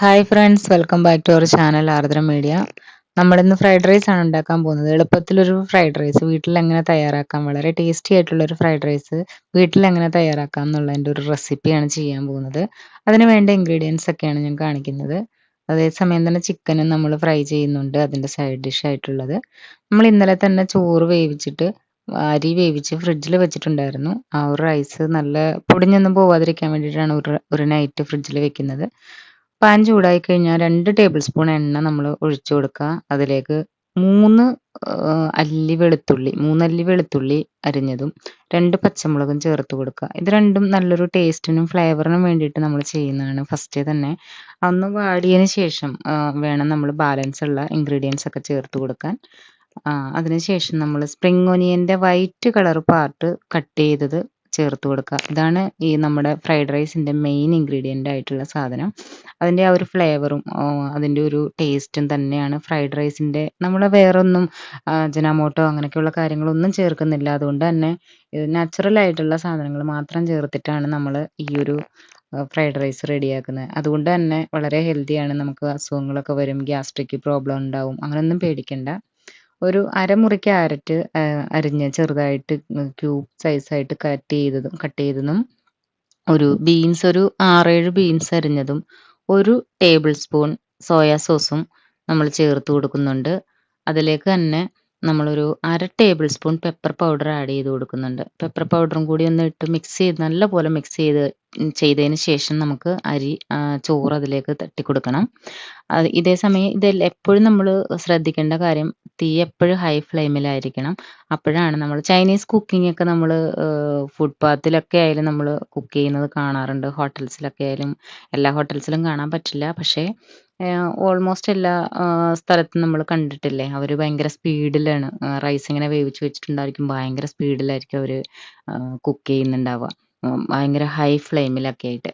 Hi friends, welcome back to our channel Ardra media. നമ്മളിന്ന് fried rice ആണ് ഉണ്ടാക്കാൻ പോകുന്നത്. എളുപ്പത്തിലൊരു ഫ്രൈഡ് റൈസ് വീട്ടിൽ എങ്ങനെ തയ്യാറാക്കാം, വളരെ ടേസ്റ്റി ആയിട്ടുള്ള ഒരു ഫ്രൈഡ് റൈസ് വീട്ടിൽ എങ്ങനെ തയ്യാറാക്കാം എന്നുള്ളതിൻ്റെ ഒരു റെസിപ്പിയാണ് ചെയ്യാൻ പോകുന്നത്. അതിന് വേണ്ട ഇൻഗ്രീഡിയൻസ് ഒക്കെയാണ് ഞാൻ കാണിക്കുന്നത്. അതേസമയം തന്നെ ചിക്കനും നമ്മൾ ഫ്രൈ ചെയ്യുന്നുണ്ട്, അതിൻ്റെ സൈഡ് ഡിഷ് ആയിട്ടുള്ളത്. നമ്മൾ ഇന്നലെ തന്നെ ചോറ് വേവിച്ചിട്ട് അരി വേവിച്ച് ഫ്രിഡ്ജിൽ വെച്ചിട്ടുണ്ടായിരുന്നു. ആ ഒരു റൈസ് നല്ല പൊടിഞ്ഞൊന്നും പോവാതിരിക്കാൻ വേണ്ടിയിട്ടാണ് ഒരു നൈറ്റ് ഫ്രിഡ്ജിൽ വെക്കുന്നത്. പാൻ ചൂടായി കഴിഞ്ഞാൽ 2 ടേബിൾ സ്പൂൺ എണ്ണ നമ്മൾ ഒഴിച്ചു കൊടുക്കുക. അതിലേക്ക് 3 അല്ലി വെളുത്തുള്ളി അരിഞ്ഞതും 2 പച്ചമുളകും ചേർത്ത് കൊടുക്കുക. ഇത് രണ്ടും നല്ലൊരു ടേസ്റ്റിനും ഫ്ലേവറിനും വേണ്ടിയിട്ട് നമ്മൾ ചെയ്യുന്നതാണ് ഫസ്റ്റേ തന്നെ. ഒന്ന് വാടിയതിന് ശേഷം വേണം നമ്മൾ ബാലൻസ് ഉള്ള ഇൻഗ്രീഡിയൻസ് ഒക്കെ ചേർത്ത് കൊടുക്കാൻ. അതിനുശേഷം നമ്മൾ സ്പ്രിംഗ് ഒനിയൻ്റെ വൈറ്റ് കളർ പാർട്ട് കട്ട് ചെയ്തത് ചേർത്ത് കൊടുക്കുക. ഇതാണ് ഈ നമ്മുടെ ഫ്രൈഡ് റൈസിൻ്റെ മെയിൻ ഇൻഗ്രീഡിയൻ്റ് ആയിട്ടുള്ള സാധനം. അതിൻ്റെ ആ ഒരു ഫ്ലേവറും അതിൻ്റെ ഒരു ടേസ്റ്റും തന്നെയാണ് ഫ്രൈഡ് റൈസിൻ്റെ. നമ്മൾ വേറൊന്നും അജിനോമോട്ടോ അങ്ങനെയൊക്കെയുള്ള കാര്യങ്ങളൊന്നും ചേർക്കുന്നില്ല. അതുകൊണ്ട് തന്നെ നാച്ചുറൽ ആയിട്ടുള്ള സാധനങ്ങൾ മാത്രം ചേർത്തിട്ടാണ് നമ്മൾ ഈ ഒരു ഫ്രൈഡ് റൈസ് റെഡിയാക്കുന്നത്. അതുകൊണ്ട് തന്നെ വളരെ ഹെൽത്തിയാണ്. നമുക്ക് അസുഖങ്ങളൊക്കെ വരും, ഗ്യാസ്ട്രിക് പ്രോബ്ലം ഉണ്ടാവും, അങ്ങനെയൊന്നും പേടിക്കണ്ട. ഒരു അരമുറി ക്യാരറ്റ് അരിഞ്ഞ് ചെറുതായിട്ട് ക്യൂബ് സൈസായിട്ട് കട്ട് ചെയ്തതും ഒരു 6-7 ബീൻസ് അരിഞ്ഞതും 1 ടേബിൾ സ്പൂൺ സോയാ സോസും നമ്മൾ ചേർത്ത് കൊടുക്കുന്നുണ്ട്. അതിലേക്ക് തന്നെ നമ്മളൊരു 1/2 table spoon pepper powder add ചെയ്ത് കൊടുക്കുന്നുണ്ട്. പെപ്പർ പൗഡറും കൂടി ഒന്ന് ഇട്ട് നല്ലപോലെ മിക്സ് ചെയ്തതിന് ശേഷം നമുക്ക് ചോറ് അതിലേക്ക് തട്ടി കൊടുക്കണം. ഇതേ സമയം എപ്പോഴും നമ്മൾ ശ്രദ്ധിക്കേണ്ട കാര്യം, തീ എപ്പോഴും ഹൈ ഫ്ലെയിമിലായിരിക്കണം. അപ്പോഴാണ് നമ്മൾ ചൈനീസ് കുക്കിംഗ് ഒക്കെ നമ്മൾ ഫുഡ് പാത്തിലൊക്കെ ആയാലും നമ്മൾ കുക്ക് ചെയ്യുന്നത് കാണാറുണ്ട്. ഹോട്ടൽസിലൊക്കെ ആയാലും, എല്ലാ ഹോട്ടൽസിലും കാണാൻ പറ്റില്ല, പക്ഷേ ഓൾമോസ്റ്റ് എല്ലാ സ്ഥലത്തും നമ്മൾ കണ്ടിട്ടില്ലേ, അവർ ഭയങ്കര സ്പീഡിലാണ് റൈസ് ഇങ്ങനെ വേവിച്ച് വെച്ചിട്ടുണ്ടായിരിക്കും. ഭയങ്കര സ്പീഡിലായിരിക്കും അവർ കുക്ക് ചെയ്യുന്നുണ്ടാവുക, ഭയങ്കര ഹൈ ഫ്ലെയിമിലൊക്കെ ആയിട്ട്.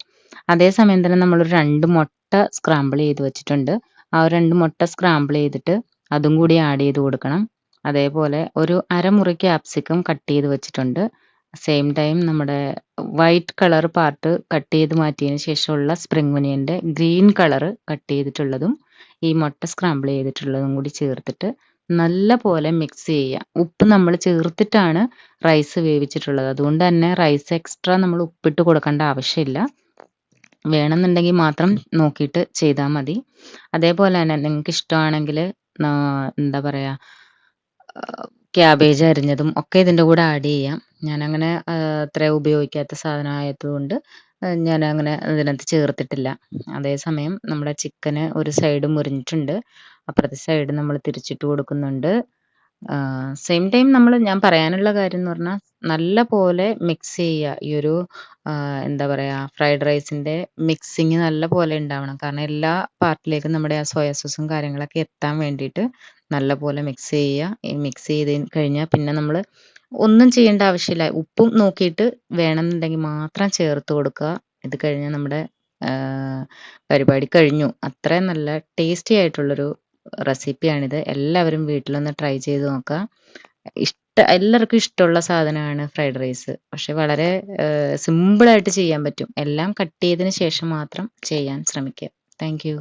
അതേസമയം തന്നെ നമ്മളൊരു 2 മുട്ട സ്ക്രാമ്പിൾ ചെയ്ത് വെച്ചിട്ടുണ്ട്. ആ 2 മുട്ട സ്ക്രാമ്പിൾ ചെയ്തിട്ട് അതും കൂടി ആഡ് ചെയ്ത് കൊടുക്കണം. അതേപോലെ ഒരു അരമുറി ക്യാപ്സിക്കം കട്ട് ചെയ്ത് വെച്ചിട്ടുണ്ട്. സെയിം ടൈം നമ്മുടെ വൈറ്റ് കളർ പാർട്ട് കട്ട് ചെയ്ത് മാറ്റിയതിന് ശേഷമുള്ള സ്പ്രിംഗ് ഒനിയൻ്റെ ഗ്രീൻ കളർ കട്ട് ചെയ്തിട്ടുള്ളതും ഈ മുട്ട സ്ക്രാമ്പിൾ ചെയ്തിട്ടുള്ളതും കൂടി ചേർത്തിട്ട് നല്ല പോലെ മിക്സ് ചെയ്യുക. ഉപ്പ് നമ്മൾ ചേർത്തിട്ടാണ് റൈസ് വേവിച്ചിട്ടുള്ളത്. അതുകൊണ്ട് തന്നെ റൈസ് എക്സ്ട്രാ നമ്മൾ ഉപ്പിട്ട് കൊടുക്കേണ്ട ആവശ്യമില്ല. വേണമെന്നുണ്ടെങ്കിൽ മാത്രം നോക്കിയിട്ട് ചെയ്താൽ മതി. അതേപോലെ തന്നെ നിങ്ങൾക്ക് ഇഷ്ടമാണെങ്കിൽ എന്താ പറയുക, ക്യാബേജ് അരിഞ്ഞതും ഒക്കെ ഇതിൻ്റെ കൂടെ ആഡ് ചെയ്യാം. ഞാനങ്ങനെ അത്ര ഉപയോഗിക്കാത്ത സാധനമായതുകൊണ്ട് ഞാനങ്ങനെ ഇതിനകത്ത് ചേർത്തിട്ടില്ല. അതേസമയം നമ്മുടെ ചിക്കന് ഒരു സൈഡ് മുരിഞ്ഞിട്ടുണ്ട്, അപ്പുറത്തെ സൈഡ് നമ്മൾ തിരിച്ചിട്ട് കൊടുക്കുന്നുണ്ട്. സെയിം ടൈം ഞാൻ പറയാനുള്ള കാര്യം എന്ന് പറഞ്ഞാൽ, നല്ല പോലെ മിക്സ് ചെയ്യുക. ഈ ഒരു എന്താ പറയുക, ഫ്രൈഡ് റൈസിൻ്റെ മിക്സിങ് നല്ല പോലെ ഉണ്ടാവണം. കാരണം എല്ലാ പാർട്ടിലേക്കും നമ്മുടെ ആ സോയാ സോസും കാര്യങ്ങളൊക്കെ എത്താൻ വേണ്ടിയിട്ട് നല്ല പോലെ മിക്സ് ചെയ്യുക. ഈ മിക്സ് ചെയ്ത് കഴിഞ്ഞാൽ പിന്നെ നമ്മൾ ഒന്നും ചെയ്യേണ്ട ആവശ്യമില്ല. ഉപ്പും നോക്കിയിട്ട് വേണമെന്നുണ്ടെങ്കിൽ മാത്രം ചേർത്ത് കൊടുക്കുക. ഇത് കഴിഞ്ഞാൽ നമ്മുടെ പരിപാടി കഴിഞ്ഞു. അത്രയും നല്ല ടേസ്റ്റി ആയിട്ടുള്ളൊരു റെസിപ്പിയാണിത്. എല്ലാവരും വീട്ടിലൊന്ന് ട്രൈ ചെയ്ത് നോക്കുക. എല്ലാവർക്കും ഇഷ്ടമുള്ള സാധനമാണ് ഫ്രൈഡ് റൈസ്. പക്ഷെ വളരെ സിമ്പിളായിട്ട് ചെയ്യാൻ പറ്റും. എല്ലാം കട്ട് ചെയ്തതിന് ശേഷം മാത്രം ചെയ്യാൻ ശ്രമിക്കുക. Thank you.